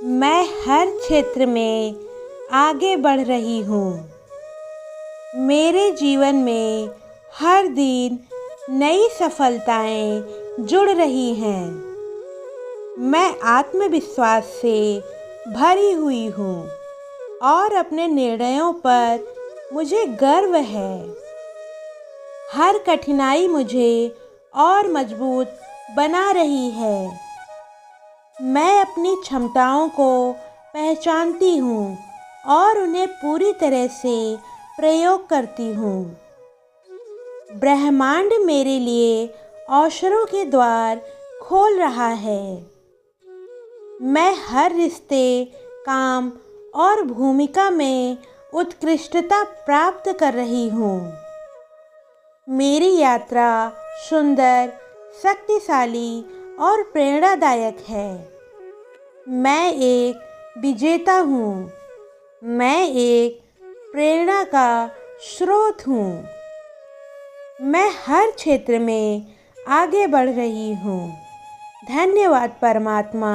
मैं हर क्षेत्र में आगे बढ़ रही हूँ। मेरे जीवन में हर दिन नई सफलताएं जुड़ रही हैं। मैं आत्मविश्वास से भरी हुई हूँ और अपने निर्णयों पर मुझे गर्व है। हर कठिनाई मुझे और मजबूत बना रही है। मैं अपनी क्षमताओं को पहचानती हूँ और उन्हें पूरी तरह से प्रयोग करती हूँ। ब्रह्मांड मेरे लिए अवसरों के द्वार खोल रहा है। मैं हर रिश्ते, काम और भूमिका में उत्कृष्टता प्राप्त कर रही हूँ। मेरी यात्रा सुंदर, शक्तिशाली और प्रेरणादायक है। मैं एक विजेता हूँ। मैं एक प्रेरणा का स्रोत हूँ। मैं हर क्षेत्र में आगे बढ़ रही हूँ। धन्यवाद परमात्मा,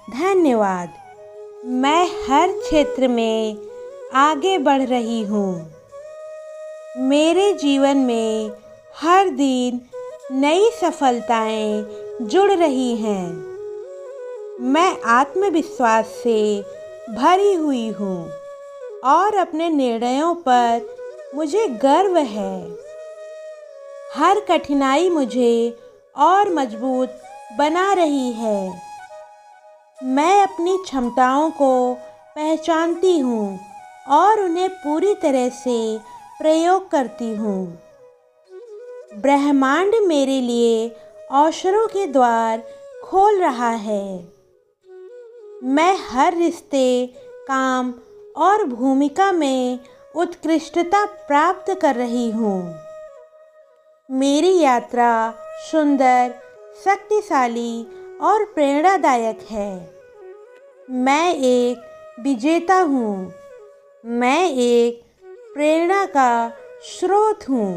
धन्यवाद। मैं हर क्षेत्र में आगे बढ़ रही हूँ। मेरे जीवन में हर दिन नई सफलताएं जुड़ रही हैं। मैं आत्मविश्वास से भरी हुई हूँ और अपने निर्णयों पर मुझे गर्व है। हर कठिनाई मुझे और मजबूत बना रही है। मैं अपनी क्षमताओं को पहचानती हूँ और उन्हें पूरी तरह से प्रयोग करती हूँ। ब्रह्मांड मेरे लिए अवसरों के द्वार खोल रहा है। मैं हर रिश्ते, काम और भूमिका में उत्कृष्टता प्राप्त कर रही हूँ। मेरी यात्रा सुंदर, शक्तिशाली और प्रेरणादायक है। मैं एक विजेता हूँ। मैं एक प्रेरणा का स्रोत हूँ।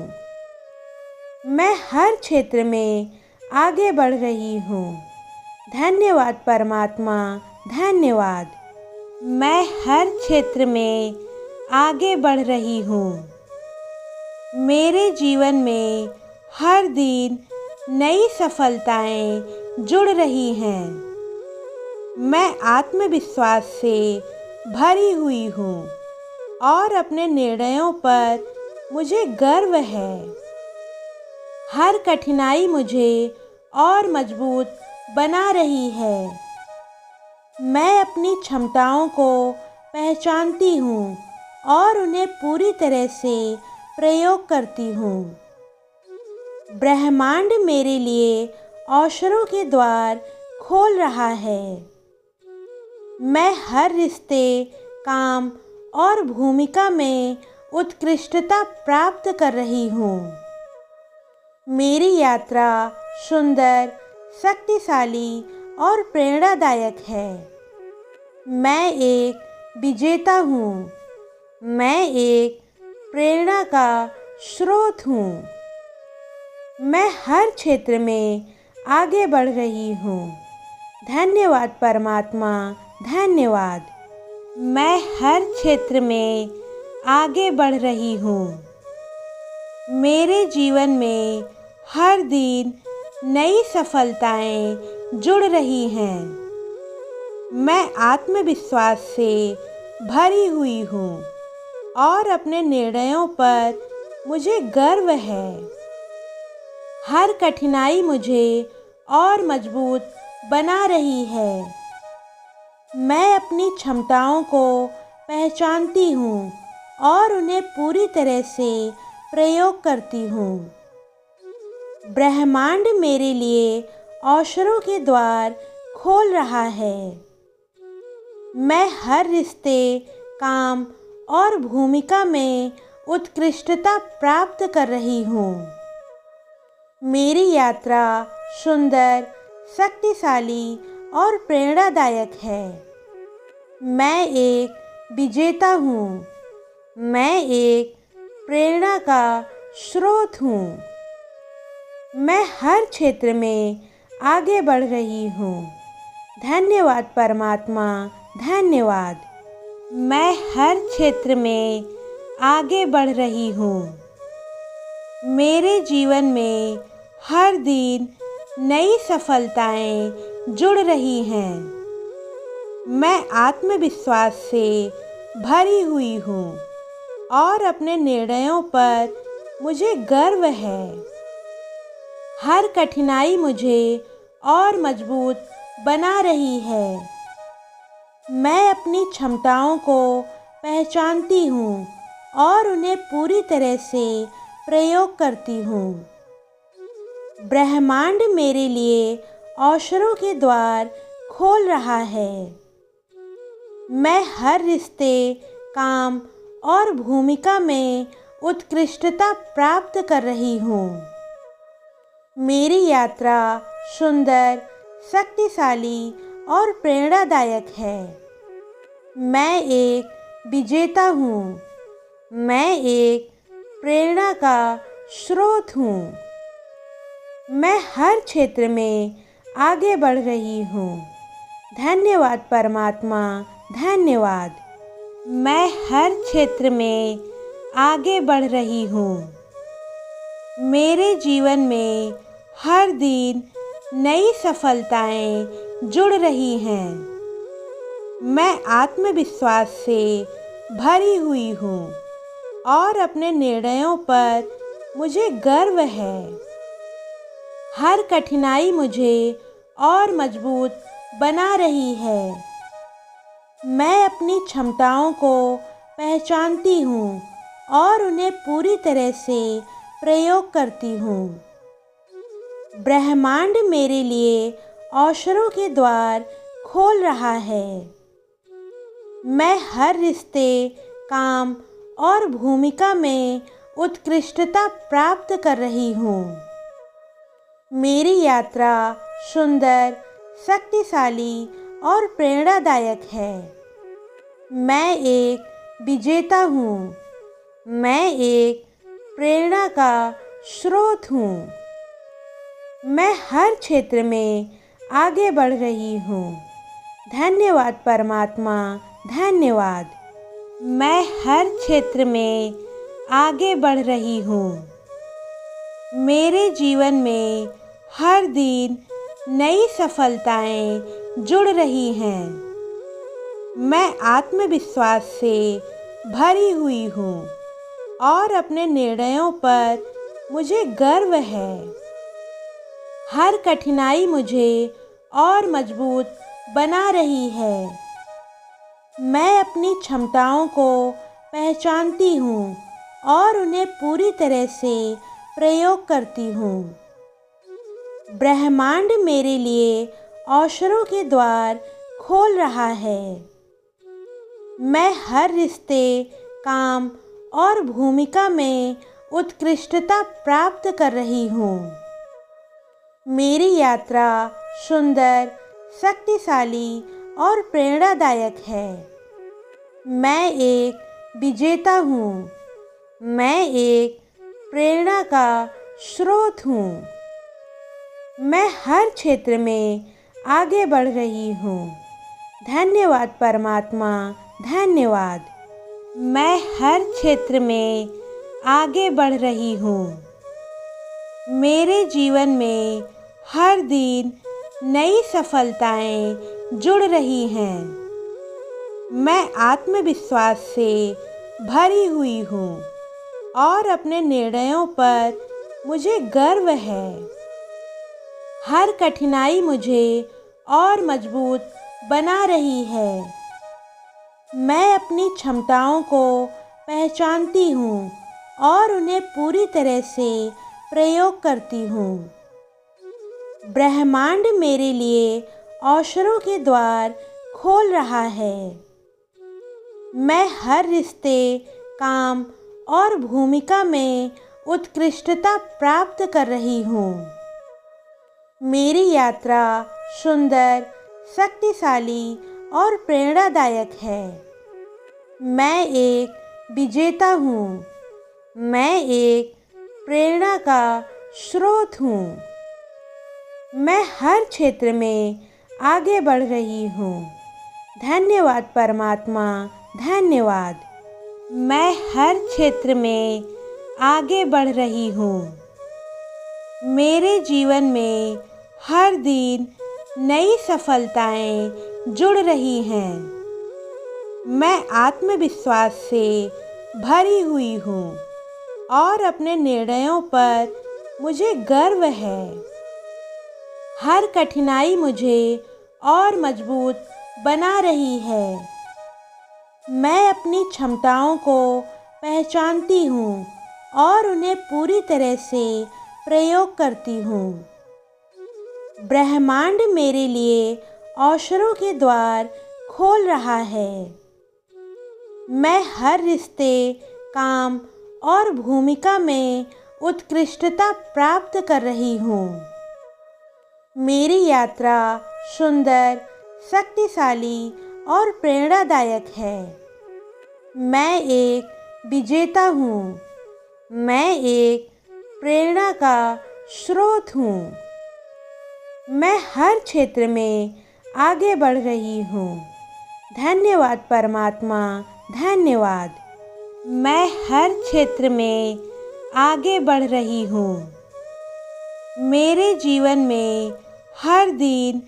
मैं हर क्षेत्र में आगे बढ़ रही हूँ। धन्यवाद परमात्मा, धन्यवाद। मैं हर क्षेत्र में आगे बढ़ रही हूँ। मेरे जीवन में हर दिन नई सफलताएं जुड़ रही हैं। मैं आत्मविश्वास से भरी हुई हूँ और अपने निर्णयों पर मुझे गर्व है। हर कठिनाई मुझे और मजबूत बना रही है। मैं अपनी क्षमताओं को पहचानती हूँ और उन्हें पूरी तरह से प्रयोग करती हूँ। ब्रह्मांड मेरे लिए अवसरों के द्वार खोल रहा है। मैं हर रिश्ते, काम और भूमिका में उत्कृष्टता प्राप्त कर रही हूँ। मेरी यात्रा सुंदर, शक्तिशाली और प्रेरणादायक है। मैं एक विजेता हूँ। मैं एक प्रेरणा का स्रोत हूँ। मैं हर क्षेत्र में आगे बढ़ रही हूँ। धन्यवाद परमात्मा, धन्यवाद। मैं हर क्षेत्र में आगे बढ़ रही हूँ। मेरे जीवन में हर दिन नई सफलताएं जुड़ रही हैं। मैं आत्मविश्वास से भरी हुई हूँ और अपने निर्णयों पर मुझे गर्व है। हर कठिनाई मुझे और मजबूत बना रही है। मैं अपनी क्षमताओं को पहचानती हूँ और उन्हें पूरी तरह से प्रयोग करती हूँ। ब्रह्मांड मेरे लिए अवसरों के द्वार खोल रहा है। मैं हर रिश्ते, काम और भूमिका में उत्कृष्टता प्राप्त कर रही हूँ। मेरी यात्रा सुंदर, शक्तिशाली और प्रेरणादायक है। मैं एक विजेता हूँ। मैं एक प्रेरणा का स्रोत हूँ। मैं हर क्षेत्र में आगे बढ़ रही हूँ। धन्यवाद परमात्मा, धन्यवाद। मैं हर क्षेत्र में आगे बढ़ रही हूँ। मेरे जीवन में हर दिन नई सफलताएं जुड़ रही हैं। मैं आत्मविश्वास से भरी हुई हूँ और अपने निर्णयों पर मुझे गर्व है। हर कठिनाई मुझे और मजबूत बना रही है। मैं अपनी क्षमताओं को पहचानती हूँ और उन्हें पूरी तरह से प्रयोग करती हूँ। ब्रह्मांड मेरे लिए अवसरों के द्वार खोल रहा है। मैं हर रिश्ते, काम और भूमिका में उत्कृष्टता प्राप्त कर रही हूँ। मेरी यात्रा सुंदर, शक्तिशाली और प्रेरणादायक है। मैं एक विजेता हूँ। मैं एक प्रेरणा का स्रोत हूँ। मैं हर क्षेत्र में आगे बढ़ रही हूँ। धन्यवाद परमात्मा, धन्यवाद। मैं हर क्षेत्र में आगे बढ़ रही हूँ। मेरे जीवन में हर दिन नई सफलताएं जुड़ रही हैं। मैं आत्मविश्वास से भरी हुई हूँ और अपने निर्णयों पर मुझे गर्व है। हर कठिनाई मुझे और मजबूत बना रही है। मैं अपनी क्षमताओं को पहचानती हूँ और उन्हें पूरी तरह से प्रयोग करती हूँ। ब्रह्मांड मेरे लिए अवसरों के द्वार खोल रहा है। मैं हर रिश्ते, काम और भूमिका में उत्कृष्टता प्राप्त कर रही हूँ। मेरी यात्रा सुंदर, शक्तिशाली और प्रेरणादायक है। मैं एक विजेता हूँ। मैं एक प्रेरणा का स्रोत हूँ। मैं हर क्षेत्र में आगे बढ़ रही हूँ। धन्यवाद परमात्मा, धन्यवाद। मैं हर क्षेत्र में आगे बढ़ रही हूँ। मेरे जीवन में हर दिन नई सफलताएं जुड़ रही हैं। मैं आत्मविश्वास से भरी हुई हूँ और अपने निर्णयों पर मुझे गर्व है। हर कठिनाई मुझे और मजबूत बना रही है। मैं अपनी क्षमताओं को पहचानती हूँ और उन्हें पूरी तरह से प्रयोग करती हूँ। ब्रह्मांड मेरे लिए अवसरों के द्वार खोल रहा है। मैं हर रिश्ते, काम और भूमिका में उत्कृष्टता प्राप्त कर रही हूँ। मेरी यात्रा सुंदर, शक्तिशाली और प्रेरणादायक है। मैं एक विजेता हूँ। मैं एक प्रेरणा का स्रोत हूँ। मैं हर क्षेत्र में आगे बढ़ रही हूँ। धन्यवाद परमात्मा, धन्यवाद। मैं हर क्षेत्र में आगे बढ़ रही हूँ। मेरे जीवन में हर दिन नई सफलताएं जुड़ रही हैं। मैं आत्मविश्वास से भरी हुई हूँ और अपने निर्णयों पर मुझे गर्व है। हर कठिनाई मुझे और मजबूत बना रही है। मैं अपनी क्षमताओं को पहचानती हूँ और उन्हें पूरी तरह से प्रयोग करती हूँ। ब्रह्मांड मेरे लिए अवसरों के द्वार खोल रहा है। मैं हर रिश्ते, काम और भूमिका में उत्कृष्टता प्राप्त कर रही हूँ। मेरी यात्रा सुंदर, शक्तिशाली और प्रेरणादायक है। मैं एक विजेता हूँ। मैं एक प्रेरणा का स्रोत हूँ। मैं हर क्षेत्र में आगे बढ़ रही हूँ। धन्यवाद परमात्मा, धन्यवाद। मैं हर क्षेत्र में आगे बढ़ रही हूँ। मेरे जीवन में हर दिन नई सफलताएं जुड़ रही हैं। मैं आत्मविश्वास से भरी हुई हूँ और अपने निर्णयों पर मुझे गर्व है। हर कठिनाई मुझे और मजबूत बना रही है। मैं अपनी क्षमताओं को पहचानती हूँ और उन्हें पूरी तरह से प्रयोग करती हूँ। ब्रह्मांड मेरे लिए अवसरों के द्वार खोल रहा है। मैं हर रिश्ते, काम और भूमिका में उत्कृष्टता प्राप्त कर रही हूँ। मेरी यात्रा सुंदर, शक्तिशाली और प्रेरणादायक है। मैं एक विजेता हूँ। मैं एक प्रेरणा का स्रोत हूँ। मैं हर क्षेत्र में आगे बढ़ रही हूँ। धन्यवाद परमात्मा, धन्यवाद। मैं हर क्षेत्र में आगे बढ़ रही हूँ। मेरे जीवन में हर दिन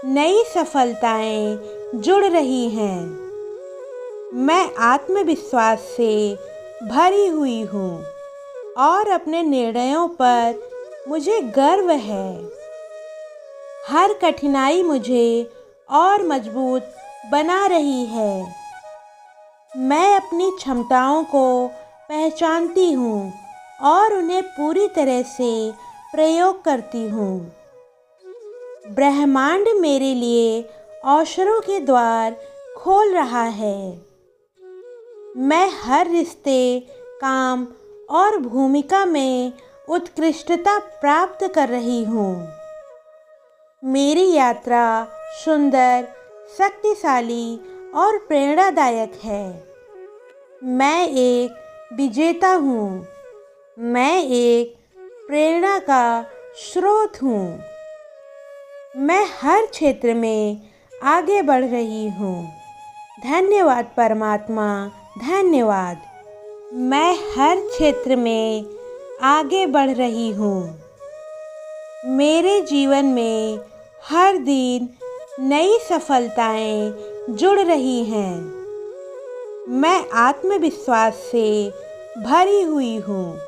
नई सफलताएं जुड़ रही हैं। मैं आत्मविश्वास से भरी हुई हूँ और अपने निर्णयों पर मुझे गर्व है। हर कठिनाई मुझे और मजबूत बना रही है। मैं अपनी क्षमताओं को पहचानती हूँ और उन्हें पूरी तरह से प्रयोग करती हूँ। ब्रह्मांड मेरे लिए अवसरों के द्वार खोल रहा है। मैं हर रिश्ते, काम और भूमिका में उत्कृष्टता प्राप्त कर रही हूँ। मेरी यात्रा सुंदर, शक्तिशाली और प्रेरणादायक है। मैं एक विजेता हूँ। मैं एक प्रेरणा का स्रोत हूँ। मैं हर क्षेत्र में आगे बढ़ रही हूँ। धन्यवाद परमात्मा, धन्यवाद। मैं हर क्षेत्र में आगे बढ़ रही हूँ। मेरे जीवन में हर दिन नई सफलताएं जुड़ रही हैं। मैं आत्मविश्वास से भरी हुई हूँ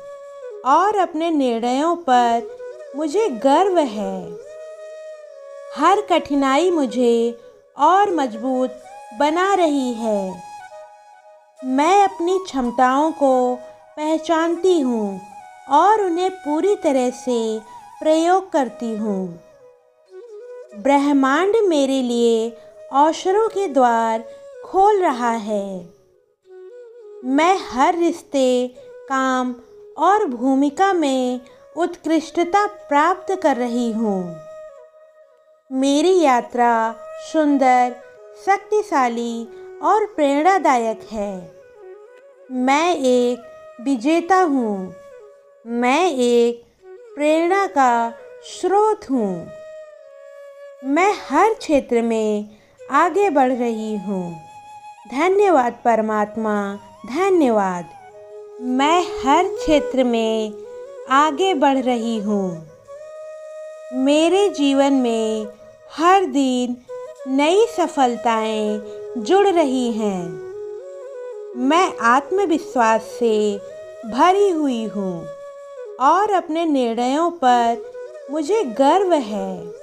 और अपने निर्णयों पर मुझे गर्व है। हर कठिनाई मुझे और मजबूत बना रही है। मैं अपनी क्षमताओं को पहचानती हूँ और उन्हें पूरी तरह से प्रयोग करती हूँ। ब्रह्मांड मेरे लिए अवसरों के द्वार खोल रहा है। मैं हर रिश्ते, काम और भूमिका में उत्कृष्टता प्राप्त कर रही हूँ। मेरी यात्रा सुंदर, शक्तिशाली और प्रेरणादायक है। मैं एक विजेता हूँ। मैं एक प्रेरणा का स्रोत हूँ। मैं हर क्षेत्र में आगे बढ़ रही हूँ। धन्यवाद परमात्मा, धन्यवाद। मैं हर क्षेत्र में आगे बढ़ रही हूँ। मेरे जीवन में हर दिन नई सफलताएं जुड़ रही हैं। मैं आत्मविश्वास से भरी हुई हूँ और अपने निर्णयों पर मुझे गर्व है।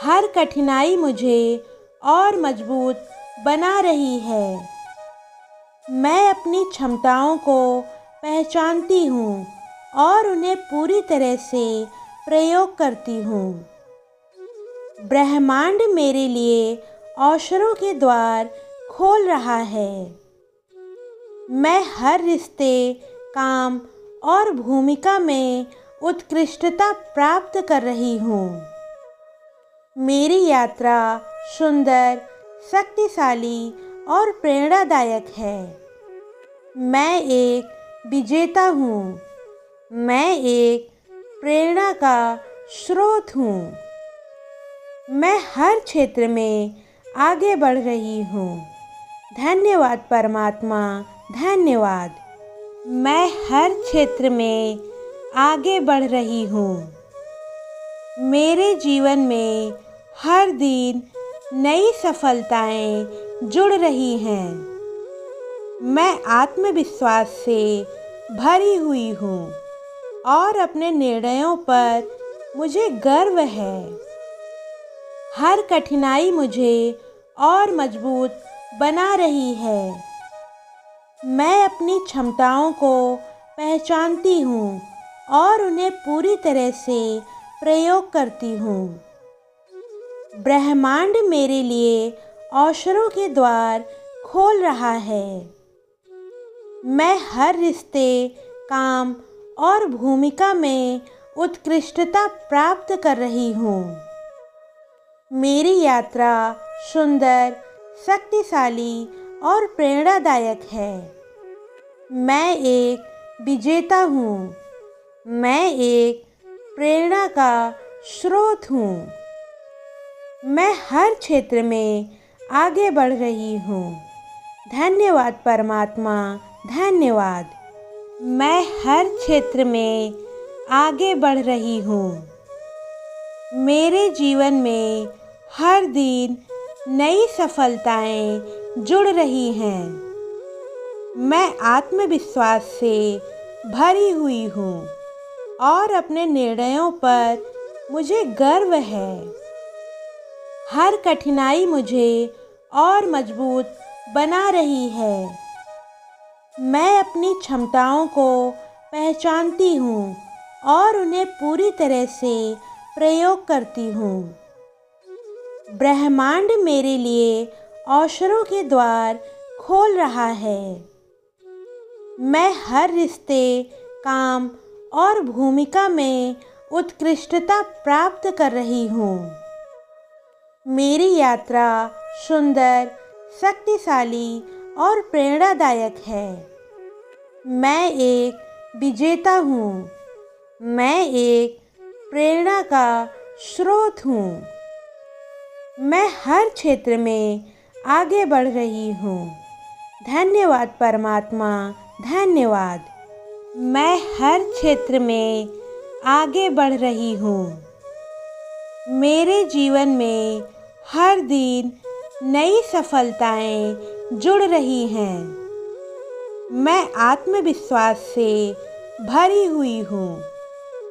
हर कठिनाई मुझे और मजबूत बना रही है। मैं अपनी क्षमताओं को पहचानती हूँ और उन्हें पूरी तरह से प्रयोग करती हूँ। ब्रह्मांड मेरे लिए अवसरों के द्वार खोल रहा है। मैं हर रिश्ते, काम और भूमिका में उत्कृष्टता प्राप्त कर रही हूँ। मेरी यात्रा सुंदर, शक्तिशाली और प्रेरणादायक है। मैं एक विजेता हूँ। मैं एक प्रेरणा का स्रोत हूँ। मैं हर क्षेत्र में आगे बढ़ रही हूँ। धन्यवाद परमात्मा, धन्यवाद। मैं हर क्षेत्र में आगे बढ़ रही हूँ। मेरे जीवन में हर दिन नई सफलताएं जुड़ रही हैं। मैं आत्मविश्वास से भरी हुई हूँ और अपने निर्णयों पर मुझे गर्व है। हर कठिनाई मुझे और मजबूत बना रही है। मैं अपनी क्षमताओं को पहचानती हूँ और उन्हें पूरी तरह से प्रयोग करती हूँ। ब्रह्मांड मेरे लिए अवसरों के द्वार खोल रहा है। मैं हर रिश्ते, काम और भूमिका में उत्कृष्टता प्राप्त कर रही हूँ। मेरी यात्रा सुंदर, शक्तिशाली और प्रेरणादायक है। मैं एक विजेता हूँ। मैं एक प्रेरणा का स्रोत हूँ। मैं हर क्षेत्र में आगे बढ़ रही हूँ। धन्यवाद परमात्मा, धन्यवाद। मैं हर क्षेत्र में आगे बढ़ रही हूँ। मेरे जीवन में हर दिन नई सफलताएं जुड़ रही हैं। मैं आत्मविश्वास से भरी हुई हूँ और अपने निर्णयों पर मुझे गर्व है। हर कठिनाई मुझे और मजबूत बना रही है। मैं अपनी क्षमताओं को पहचानती हूँ और उन्हें पूरी तरह से प्रयोग करती हूँ। ब्रह्मांड मेरे लिए अवसरों के द्वार खोल रहा है। मैं हर रिश्ते, काम और भूमिका में उत्कृष्टता प्राप्त कर रही हूँ। मेरी यात्रा सुंदर, शक्तिशाली और प्रेरणादायक है। मैं एक विजेता हूँ। मैं एक प्रेरणा का स्रोत हूँ। मैं हर क्षेत्र में आगे बढ़ रही हूँ। धन्यवाद परमात्मा, धन्यवाद। मैं हर क्षेत्र में आगे बढ़ रही हूँ। मेरे जीवन में हर दिन नई सफलताएं जुड़ रही हैं। मैं आत्मविश्वास से भरी हुई हूँ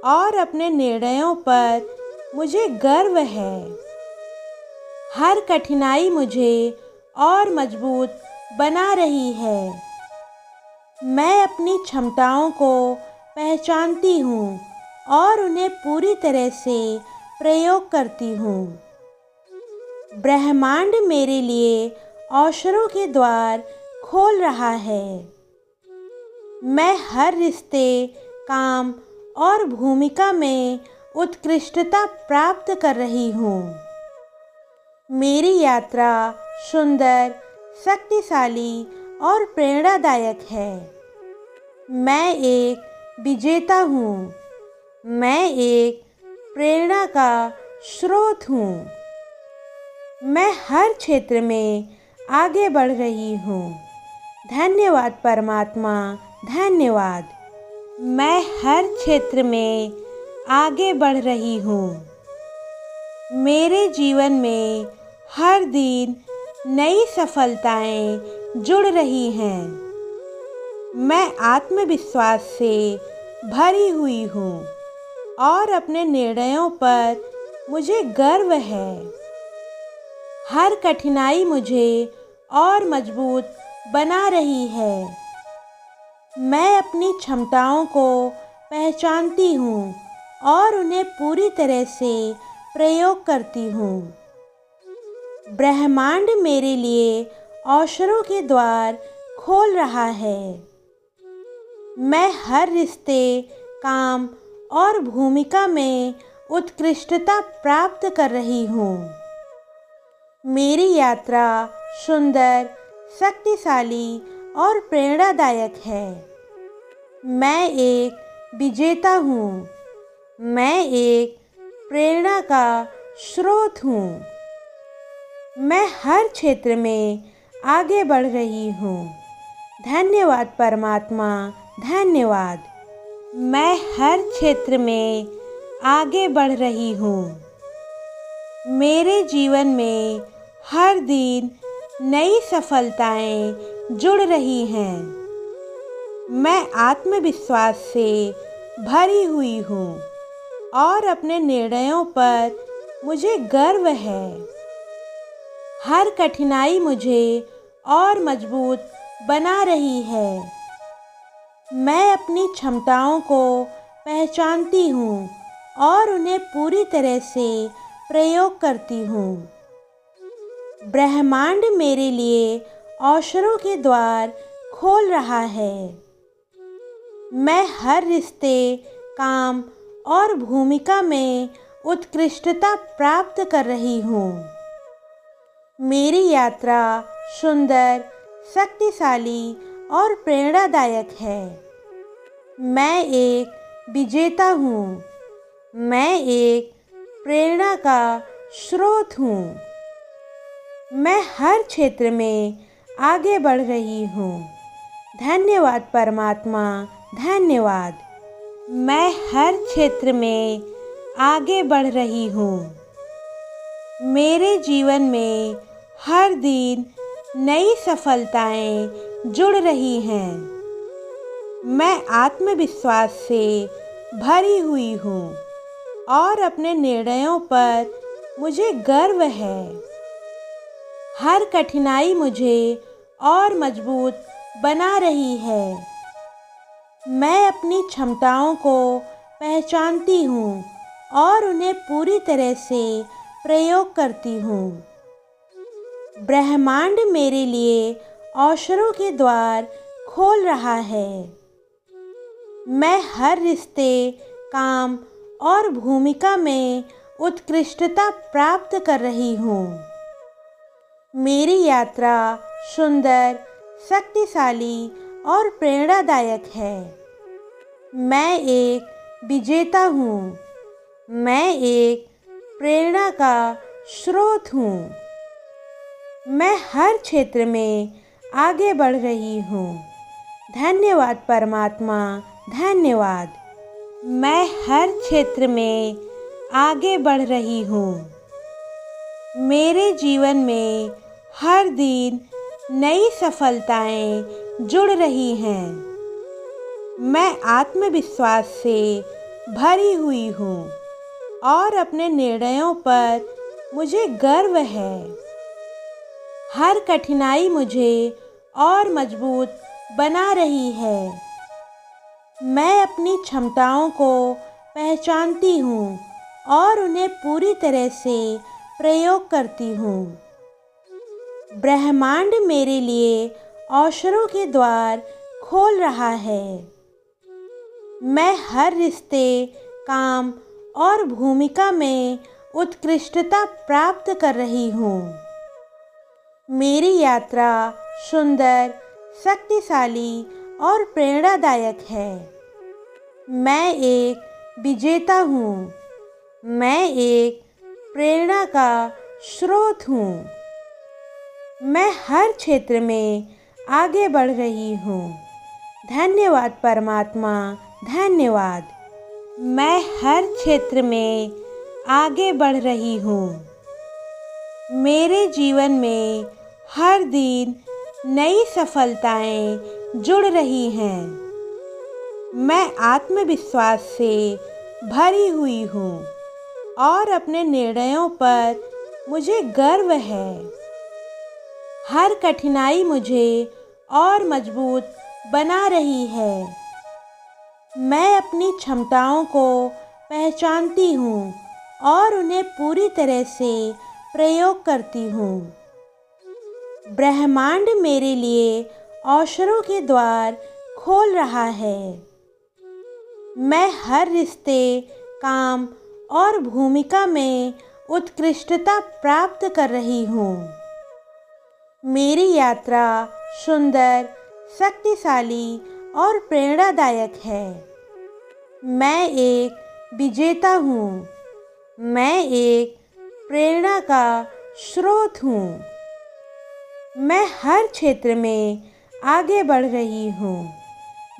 और अपने निर्णयों पर मुझे गर्व है। हर कठिनाई मुझे और मजबूत बना रही है। मैं अपनी क्षमताओं को पहचानती हूँ और उन्हें पूरी तरह से प्रयोग करती हूँ। ब्रह्मांड मेरे लिए अवसरों के द्वार खोल रहा है। मैं हर रिश्ते, काम और भूमिका में उत्कृष्टता प्राप्त कर रही हूँ। मेरी यात्रा सुंदर, शक्तिशाली और प्रेरणादायक है। मैं एक विजेता हूँ। मैं एक प्रेरणा का स्रोत हूँ। मैं हर क्षेत्र में आगे बढ़ रही हूँ। धन्यवाद परमात्मा, धन्यवाद। मैं हर क्षेत्र में आगे बढ़ रही हूँ। मेरे जीवन में हर दिन नई सफलताएं जुड़ रही हैं। मैं आत्मविश्वास से भरी हुई हूँ और अपने निर्णयों पर मुझे गर्व है। हर कठिनाई मुझे और मजबूत बना रही है। मैं अपनी क्षमताओं को पहचानती हूँ और उन्हें पूरी तरह से प्रयोग करती हूँ। ब्रह्मांड मेरे लिए अवसरों के द्वार खोल रहा है। मैं हर रिश्ते, काम और भूमिका में उत्कृष्टता प्राप्त कर रही हूँ। मेरी यात्रा सुंदर, शक्तिशाली और प्रेरणादायक है। मैं एक विजेता हूँ। मैं एक प्रेरणा का स्रोत हूँ। मैं हर क्षेत्र में आगे बढ़ रही हूँ। धन्यवाद परमात्मा, धन्यवाद। मैं हर क्षेत्र में आगे बढ़ रही हूँ। मेरे जीवन में हर दिन नई सफलताएं जुड़ रही हैं। मैं आत्मविश्वास से भरी हुई हूँ और अपने निर्णयों पर मुझे गर्व है। हर कठिनाई मुझे और मजबूत बना रही है। मैं अपनी क्षमताओं को पहचानती हूँ और उन्हें पूरी तरह से प्रयोग करती हूँ। ब्रह्मांड मेरे लिए अवसरों के द्वार खोल रहा है। मैं हर रिश्ते, काम और भूमिका में उत्कृष्टता प्राप्त कर रही हूँ। मेरी यात्रा सुंदर, शक्तिशाली और प्रेरणादायक है। मैं एक विजेता हूँ। मैं एक प्रेरणा का स्रोत हूँ। मैं हर क्षेत्र में आगे बढ़ रही हूँ। धन्यवाद परमात्मा, धन्यवाद। मैं हर क्षेत्र में आगे बढ़ रही हूँ। मेरे जीवन में हर दिन नई सफलताएं जुड़ रही हैं। मैं आत्मविश्वास से भरी हुई हूँ और अपने निर्णयों पर मुझे गर्व है। हर कठिनाई मुझे और मजबूत बना रही है। मैं अपनी क्षमताओं को पहचानती हूँ और उन्हें पूरी तरह से प्रयोग करती हूँ। ब्रह्मांड मेरे लिए अवसरों के द्वार खोल रहा है। मैं हर रिश्ते, काम और भूमिका में उत्कृष्टता प्राप्त कर रही हूँ। मेरी यात्रा सुंदर, शक्तिशाली और प्रेरणादायक है। मैं एक विजेता हूँ। मैं एक प्रेरणा का स्रोत हूँ। मैं हर क्षेत्र में आगे बढ़ रही हूँ। धन्यवाद परमात्मा, धन्यवाद। मैं हर क्षेत्र में आगे बढ़ रही हूँ। मेरे जीवन में हर दिन नई सफलताएं जुड़ रही हैं। मैं आत्मविश्वास से भरी हुई हूँ और अपने निर्णयों पर मुझे गर्व है। हर कठिनाई मुझे और मजबूत बना रही है। मैं अपनी क्षमताओं को पहचानती हूँ और उन्हें पूरी तरह से प्रयोग करती हूँ। ब्रह्मांड मेरे लिए अवसरों के द्वार खोल रहा है। मैं हर रिश्ते, काम और भूमिका में उत्कृष्टता प्राप्त कर रही हूँ। मेरी यात्रा सुंदर, शक्तिशाली और प्रेरणादायक है। मैं एक विजेता हूँ। मैं एक प्रेरणा का स्रोत हूँ। मैं हर क्षेत्र में आगे बढ़ रही हूँ। धन्यवाद परमात्मा, धन्यवाद। मैं हर क्षेत्र में आगे बढ़ रही हूँ। मेरे जीवन में हर दिन नई सफलताएं जुड़ रही हैं। मैं आत्मविश्वास से भरी हुई हूँ और अपने निर्णयों पर मुझे गर्व है। हर कठिनाई मुझे और मजबूत बना रही है। मैं अपनी क्षमताओं को पहचानती हूँ और उन्हें पूरी तरह से प्रयोग करती हूँ। ब्रह्मांड मेरे लिए अवसरों के द्वार खोल रहा है। मैं हर रिश्ते, काम और भूमिका में उत्कृष्टता प्राप्त कर रही हूँ। मेरी यात्रा सुंदर, शक्तिशाली और प्रेरणादायक है। मैं एक विजेता हूँ। मैं एक प्रेरणा का स्रोत हूँ। मैं हर क्षेत्र में आगे बढ़ रही हूँ।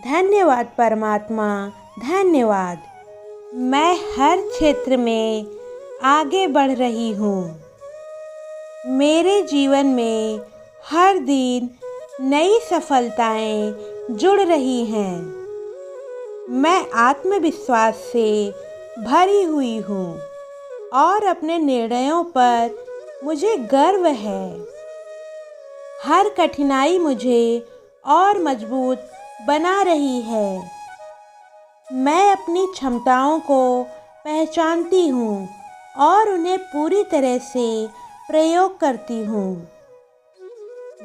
धन्यवाद परमात्मा, धन्यवाद। मैं हर क्षेत्र में आगे बढ़ रही हूँ। मेरे जीवन में हर दिन नई सफलताएं जुड़ रही हैं। मैं आत्मविश्वास से भरी हुई हूँ और अपने निर्णयों पर मुझे गर्व है। हर कठिनाई मुझे और मजबूत बना रही है। मैं अपनी क्षमताओं को पहचानती हूँ और उन्हें पूरी तरह से प्रयोग करती हूँ।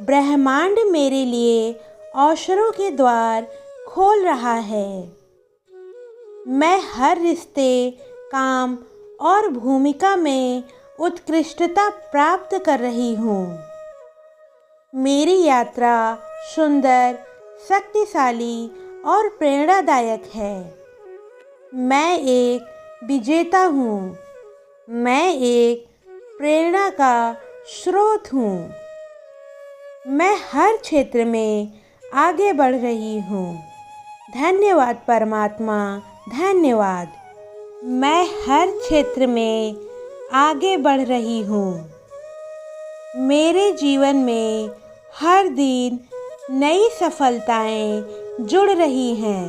ब्रह्मांड मेरे लिए अवसरों के द्वार खोल रहा है। मैं हर रिश्ते, काम और भूमिका में उत्कृष्टता प्राप्त कर रही हूँ। मेरी यात्रा सुंदर, शक्तिशाली और प्रेरणादायक है। मैं एक विजेता हूँ। मैं एक प्रेरणा का स्रोत हूँ। मैं हर क्षेत्र में आगे बढ़ रही हूँ। धन्यवाद परमात्मा, धन्यवाद। मैं हर क्षेत्र में आगे बढ़ रही हूँ। मेरे जीवन में हर दिन नई सफलताएं जुड़ रही हैं।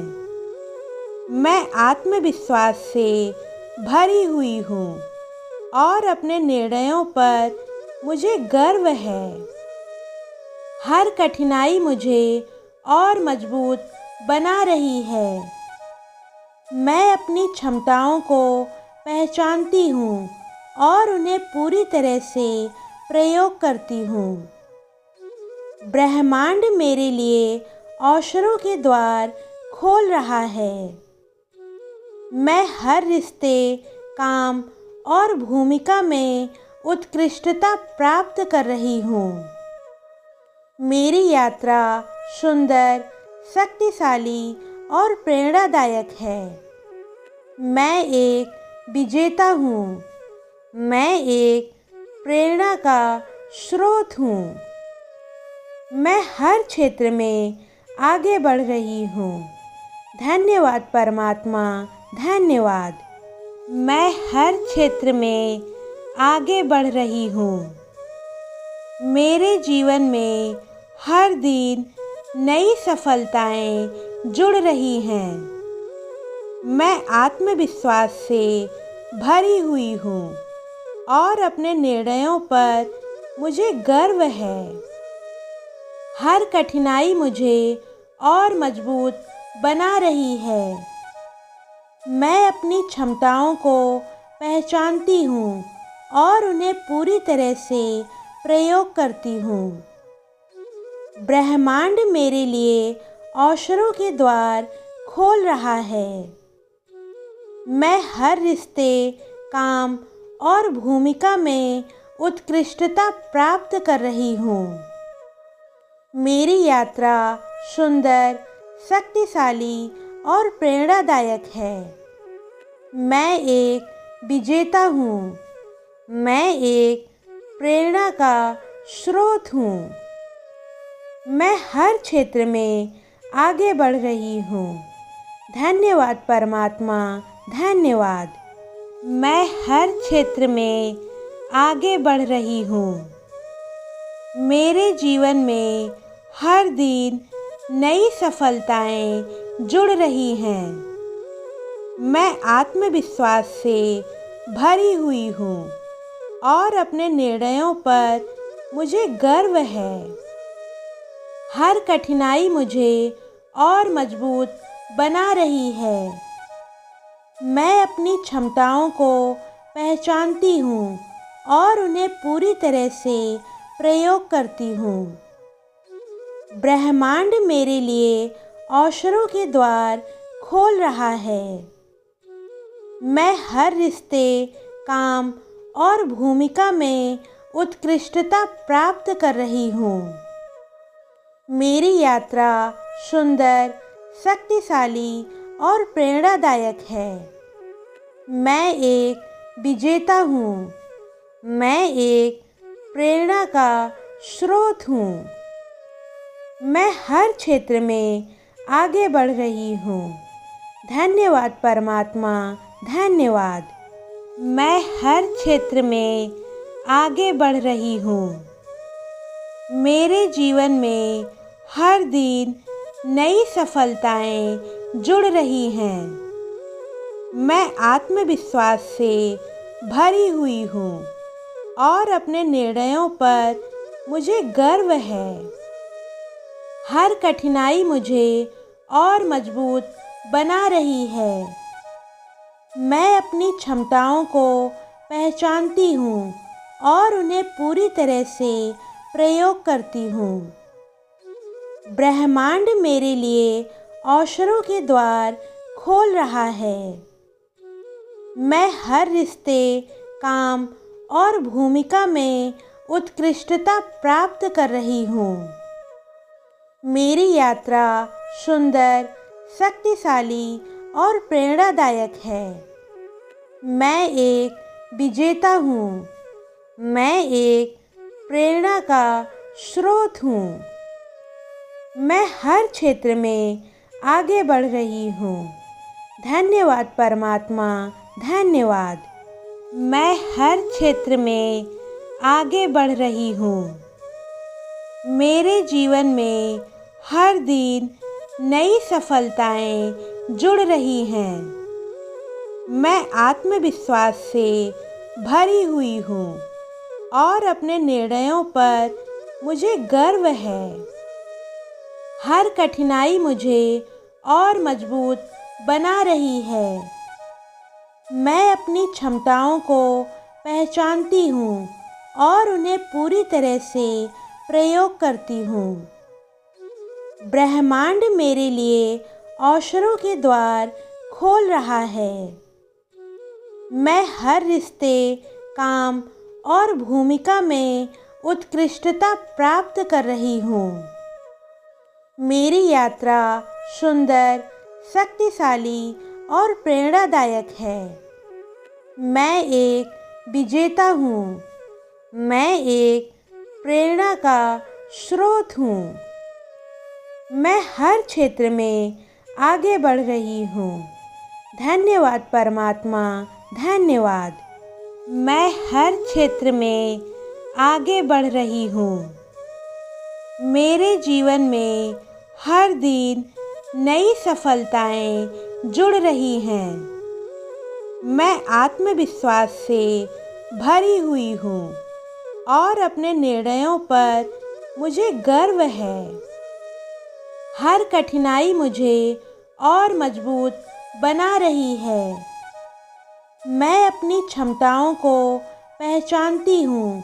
मैं आत्मविश्वास से भरी हुई हूँ और अपने निर्णयों पर मुझे गर्व है। हर कठिनाई मुझे और मजबूत बना रही है। मैं अपनी क्षमताओं को पहचानती हूँ और उन्हें पूरी तरह से प्रयोग करती हूँ। ब्रह्मांड मेरे लिए अवसरों के द्वार खोल रहा है। मैं हर रिश्ते, काम और भूमिका में उत्कृष्टता प्राप्त कर रही हूँ। मेरी यात्रा सुंदर, शक्तिशाली और प्रेरणादायक है। मैं एक विजेता हूँ। मैं एक प्रेरणा का स्रोत हूँ। मैं हर क्षेत्र में आगे बढ़ रही हूँ। धन्यवाद परमात्मा, धन्यवाद। मैं हर क्षेत्र में आगे बढ़ रही हूँ। मेरे जीवन में हर दिन नई सफलताएं जुड़ रही हैं। मैं आत्मविश्वास से भरी हुई हूँ और अपने निर्णयों पर मुझे गर्व है। हर कठिनाई मुझे और मजबूत बना रही है। मैं अपनी क्षमताओं को पहचानती हूँ और उन्हें पूरी तरह से प्रयोग करती हूँ। ब्रह्मांड मेरे लिए अवसरों के द्वार खोल रहा है। मैं हर रिश्ते, काम और भूमिका में उत्कृष्टता प्राप्त कर रही हूँ। मेरी यात्रा सुंदर, शक्तिशाली और प्रेरणादायक है। मैं एक विजेता हूँ। मैं एक प्रेरणा का स्रोत हूँ। मैं हर क्षेत्र में आगे बढ़ रही हूँ। धन्यवाद परमात्मा, धन्यवाद। मैं हर क्षेत्र में आगे बढ़ रही हूँ। मेरे जीवन में हर दिन नई सफलताएं जुड़ रही हैं। मैं आत्मविश्वास से भरी हुई हूँ और अपने निर्णयों पर मुझे गर्व है। हर कठिनाई मुझे और मजबूत बना रही है। मैं अपनी क्षमताओं को पहचानती हूँ और उन्हें पूरी तरह से प्रयोग करती हूँ। ब्रह्मांड मेरे लिए अवसरों के द्वार खोल रहा है। मैं हर रिश्ते, काम और भूमिका में उत्कृष्टता प्राप्त कर रही हूँ। मेरी यात्रा सुंदर, शक्तिशाली और प्रेरणादायक है। मैं एक विजेता हूँ। मैं एक प्रेरणा का स्रोत हूँ। मैं हर क्षेत्र में आगे बढ़ रही हूँ। धन्यवाद परमात्मा, धन्यवाद। मैं हर क्षेत्र में आगे बढ़ रही हूँ। मेरे जीवन में हर दिन नई सफलताएं जुड़ रही हैं। मैं आत्मविश्वास से भरी हुई हूँ और अपने निर्णयों पर मुझे गर्व है। हर कठिनाई मुझे और मजबूत बना रही है। मैं अपनी क्षमताओं को पहचानती हूँ और उन्हें पूरी तरह से प्रयोग करती हूँ। ब्रह्मांड मेरे लिए अवसरों के द्वार खोल रहा है। मैं हर रिश्ते, काम और भूमिका में उत्कृष्टता प्राप्त कर रही हूँ। मेरी यात्रा सुंदर, शक्तिशाली और प्रेरणादायक है। मैं एक विजेता हूँ। मैं एक प्रेरणा का स्रोत हूँ। मैं हर क्षेत्र में आगे बढ़ रही हूँ। धन्यवाद परमात्मा, धन्यवाद। मैं हर क्षेत्र में आगे बढ़ रही हूँ। मेरे जीवन में हर दिन नई सफलताएं जुड़ रही हैं। मैं आत्मविश्वास से भरी हुई हूँ और अपने निर्णयों पर मुझे गर्व है। हर कठिनाई मुझे और मजबूत बना रही है। मैं अपनी क्षमताओं को पहचानती हूँ और उन्हें पूरी तरह से प्रयोग करती हूँ। ब्रह्मांड मेरे लिए अवसरों के द्वार खोल रहा है। मैं हर रिश्ते, काम और भूमिका में उत्कृष्टता प्राप्त कर रही हूँ। मेरी यात्रा सुंदर, शक्तिशाली और प्रेरणादायक है। मैं एक विजेता हूँ। मैं एक प्रेरणा का स्रोत हूँ। मैं हर क्षेत्र में आगे बढ़ रही हूँ। धन्यवाद परमात्मा, धन्यवाद। मैं हर क्षेत्र में आगे बढ़ रही हूँ। मेरे जीवन में हर दिन नई सफलताएं जुड़ रही हैं। मैं आत्मविश्वास से भरी हुई हूँ और अपने निर्णयों पर मुझे गर्व है। हर कठिनाई मुझे और मजबूत बना रही है। मैं अपनी क्षमताओं को पहचानती हूँ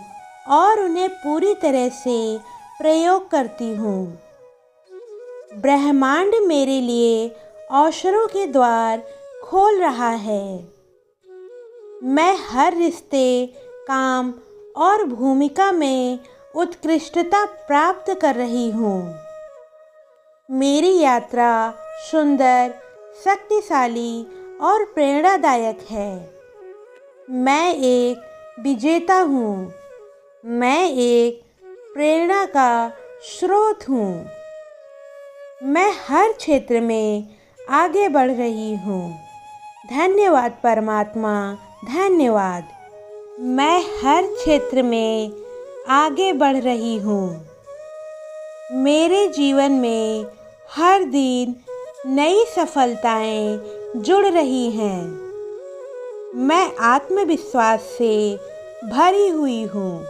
और उन्हें पूरी तरह से प्रयोग करती हूँ। ब्रह्मांड मेरे लिए अवसरों के द्वार खोल रहा है। मैं हर रिश्ते, काम और भूमिका में उत्कृष्टता प्राप्त कर रही हूँ। मेरी यात्रा सुंदर, शक्तिशाली और प्रेरणादायक है। मैं एक विजेता हूँ। मैं एक प्रेरणा का स्रोत हूँ। मैं हर क्षेत्र में आगे बढ़ रही हूँ। धन्यवाद परमात्मा, धन्यवाद। मैं हर क्षेत्र में आगे बढ़ रही हूँ। मेरे जीवन में हर दिन नई सफलताएं जुड़ रही हैं। मैं आत्मविश्वास से भरी हुई हूँ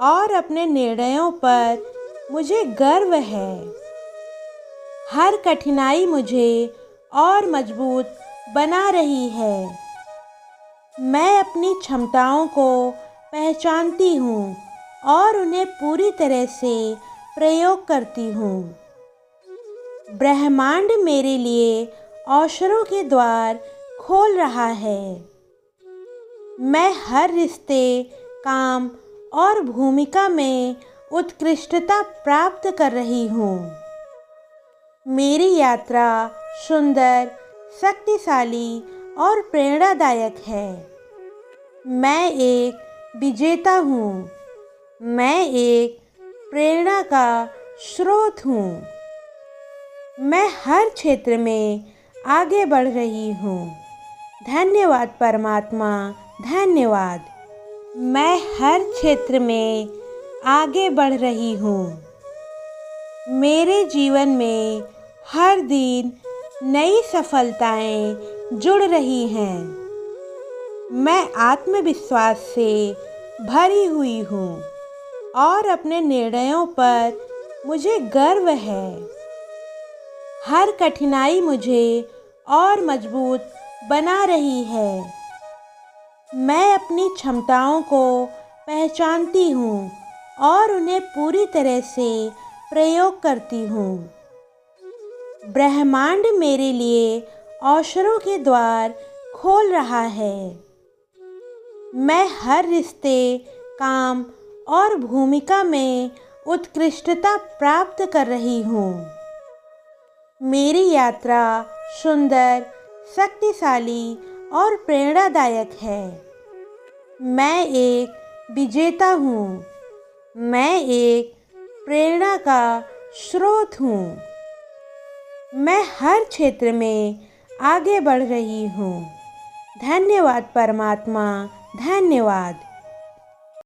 और अपने निर्णयों पर मुझे गर्व है। हर कठिनाई मुझे और मजबूत बना रही है। मैं अपनी क्षमताओं को पहचानती हूँ और उन्हें पूरी तरह से प्रयोग करती हूँ। ब्रह्मांड मेरे लिए अवसरों के द्वार खोल रहा है। मैं हर रिश्ते, काम और भूमिका में उत्कृष्टता प्राप्त कर रही हूँ। मेरी यात्रा सुंदर, शक्तिशाली और प्रेरणादायक है। मैं एक विजेता हूँ। मैं एक प्रेरणा का स्रोत हूँ। मैं हर क्षेत्र में आगे बढ़ रही हूँ। धन्यवाद परमात्मा, धन्यवाद। मैं हर क्षेत्र में आगे बढ़ रही हूँ। मेरे जीवन में हर दिन नई सफलताएं जुड़ रही हैं। मैं आत्मविश्वास से भरी हुई हूँ और अपने निर्णयों पर मुझे गर्व है। हर कठिनाई मुझे और मजबूत बना रही है। मैं अपनी क्षमताओं को पहचानती हूँ और उन्हें पूरी तरह से प्रयोग करती हूँ। ब्रह्मांड मेरे लिए अवसरों के द्वार खोल रहा है। मैं हर रिश्ते, काम और भूमिका में उत्कृष्टता प्राप्त कर रही हूँ। मेरी यात्रा सुंदर, शक्तिशाली और प्रेरणादायक है। मैं एक विजेता हूँ। मैं एक प्रेरणा का स्रोत हूँ। मैं हर क्षेत्र में आगे बढ़ रही हूँ। धन्यवाद परमात्मा, धन्यवाद।